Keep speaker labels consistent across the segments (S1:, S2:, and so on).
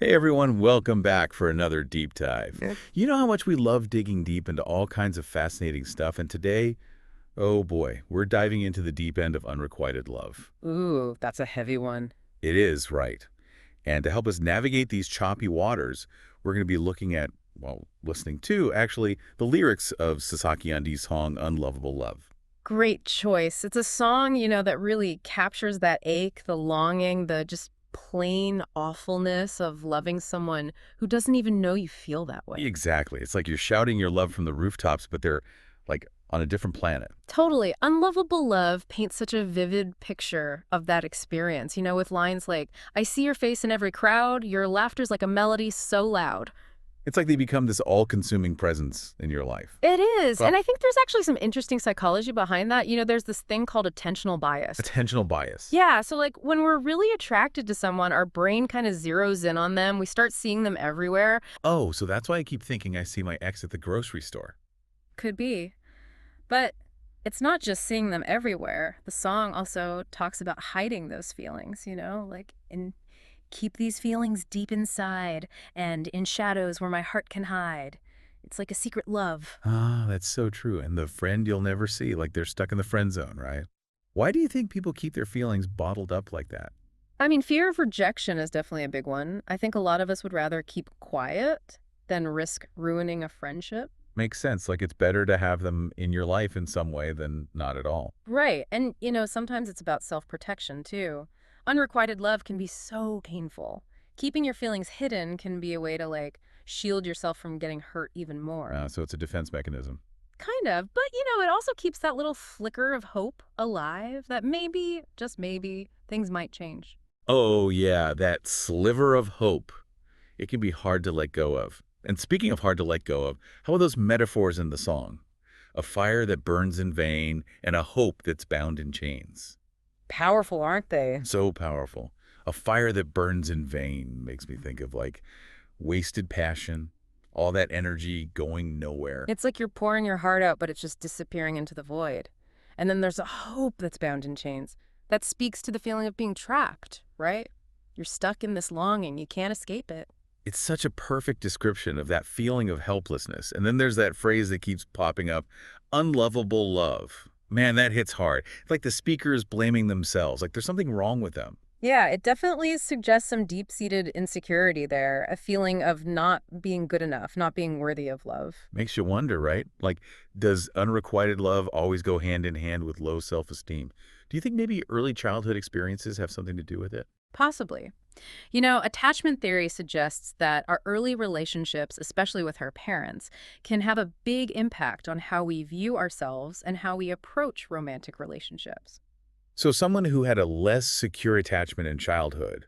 S1: Hey everyone, welcome back for another deep dive.
S2: Yeah.
S1: You know how much we love digging deep into all kinds of fascinating stuff, and today, oh boy, we're diving into the deep end of unrequited love.
S2: Ooh, that's a heavy one.
S1: It is, right. And to help us navigate these choppy waters, we're going to be looking at, well, listening to, actually, the lyrics of Sasaki Andi's song Unlovable Love.
S2: Great choice. It's a song, that really captures that ache, the longing, the just plain awfulness of loving someone who doesn't even know you feel that way.
S1: Exactly. It's like you're shouting your love from the rooftops, but they're like on a different planet.
S2: Totally. Unlovable Love paints such a vivid picture of that experience, with lines like, I see your face in every crowd, your laughter's like a melody so loud.
S1: It's like they become this all-consuming presence in your life.
S2: It is.
S1: Well,
S2: And I think there's actually some interesting psychology behind that. There's this thing called attentional bias.
S1: attentional bias.
S2: Yeah, so like when we're really attracted to someone, our brain kind of zeroes in on them. We start seeing them everywhere.
S1: Oh, so that's why I keep thinking I see my ex at the grocery store.
S2: Could be. But it's not just seeing them everywhere. The song also talks about hiding those feelings, like in keep these feelings deep inside and in shadows where my heart can hide. It's like a secret love.
S1: Ah, that's so true. And the friend you'll never see, like they're stuck in the friend zone, right? Why do you think people keep their feelings bottled up like that?
S2: I mean, fear of rejection is definitely a big one. I think a lot of us would rather keep quiet than risk ruining a friendship.
S1: Makes sense. Like it's better to have them in your life in some way than not at all.
S2: Right. And, sometimes it's about self-protection, too. Unrequited love can be so painful. Keeping your feelings hidden can be a way to, like, shield yourself from getting hurt even more.
S1: So it's a defense mechanism.
S2: Kind of. But, it also keeps that little flicker of hope alive that maybe, just maybe, things might change.
S1: Oh, yeah, that sliver of hope. It can be hard to let go of. And speaking of hard to let go of, how are those metaphors in the song? A fire that burns in vain and a hope that's bound in chains.
S2: Powerful, aren't they?
S1: So powerful. A fire that burns in vain makes me think of like wasted passion, all that energy going nowhere.
S2: It's like you're pouring your heart out, but it's just disappearing into the void. And then there's a hope that's bound in chains. That speaks to the feeling of being trapped, right? You're stuck in this longing. You can't escape it.
S1: It's such a perfect description of that feeling of helplessness. And then there's that phrase that keeps popping up, unlovable love. Man, that hits hard. It's like the speaker is blaming themselves, like there's something wrong with them.
S2: Yeah, it definitely suggests some deep-seated insecurity there, a feeling of not being good enough, not being worthy of love.
S1: Makes you wonder, right? Like, does unrequited love always go hand in hand with low self-esteem? Do you think maybe early childhood experiences have something to do with it?
S2: Possibly. Attachment theory suggests that our early relationships, especially with our parents, can have a big impact on how we view ourselves and how we approach romantic relationships.
S1: So someone who had a less secure attachment in childhood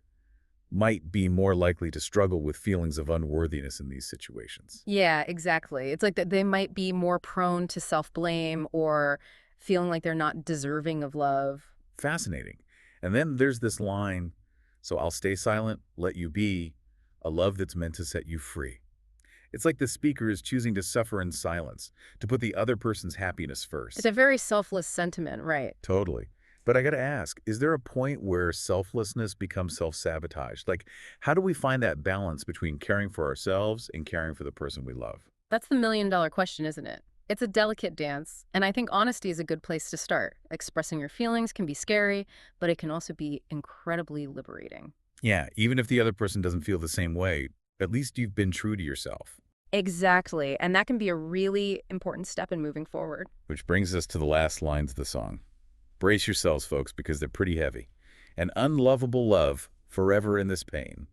S1: might be more likely to struggle with feelings of unworthiness in these situations.
S2: Yeah, exactly. It's like that they might be more prone to self-blame or feeling like they're not deserving of love.
S1: Fascinating. And then there's this line, so I'll stay silent, let you be, a love that's meant to set you free. It's like the speaker is choosing to suffer in silence, to put the other person's happiness
S2: It's
S1: first.
S2: a very selfless sentiment, right?
S1: Totally. But I gotta ask, is there a point where selflessness becomes self-sabotage? Like, how do we find that balance between caring for ourselves and caring for the person we love?
S2: That's the million-dollar question, isn't it? It's a delicate dance, and I think honesty is a good place to start. Expressing your feelings can be scary, but it can also be incredibly liberating.
S1: Yeah, even if the other person doesn't feel the same way, at least you've been true to yourself.
S2: Exactly, and that can be a really important step in moving forward.
S1: Which brings us to the last lines of the song. Brace yourselves, folks, because they're pretty heavy. An unlovable love, forever in this pain.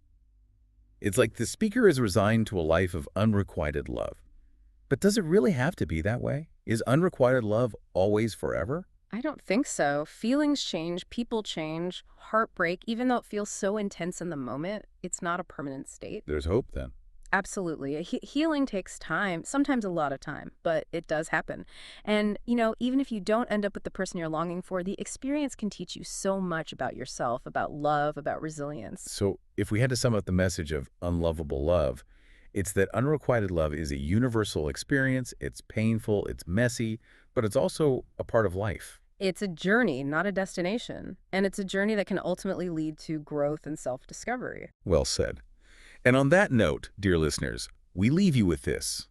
S1: It's like the speaker is resigned to a life of unrequited love. But does it really have to be that way? Is unrequited love always forever?
S2: I don't think so. Feelings change, people change, heartbreak, even though it feels so intense in the moment, it's not a permanent state.
S1: There's hope then.
S2: Absolutely. Healing takes time, sometimes a lot of time, but it does happen. And, even if you don't end up with the person you're longing for, the experience can teach you so much about yourself, about love, about resilience.
S1: So if we had to sum up the message of unlovable love, it's that unrequited love is a universal experience. It's painful, it's messy, but it's also a part of life.
S2: It's a journey, not a destination. And it's a journey that can ultimately lead to growth and self-discovery.
S1: Well said. And on that note, dear listeners, we leave you with this.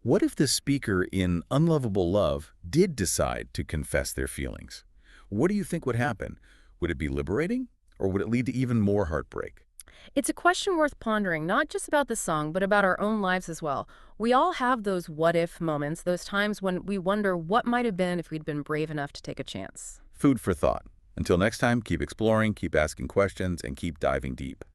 S1: What if the speaker in Unlovable Love did decide to confess their feelings? What do you think would happen? Would it be liberating, or would it lead to even more heartbreak?
S2: It's a question worth pondering, not just about the song, but about our own lives as well. We all have those what-if moments, those times when we wonder what might have been if we'd been brave enough to take a chance.
S1: Food for thought. Until next time, keep exploring, keep asking questions, and keep diving deep.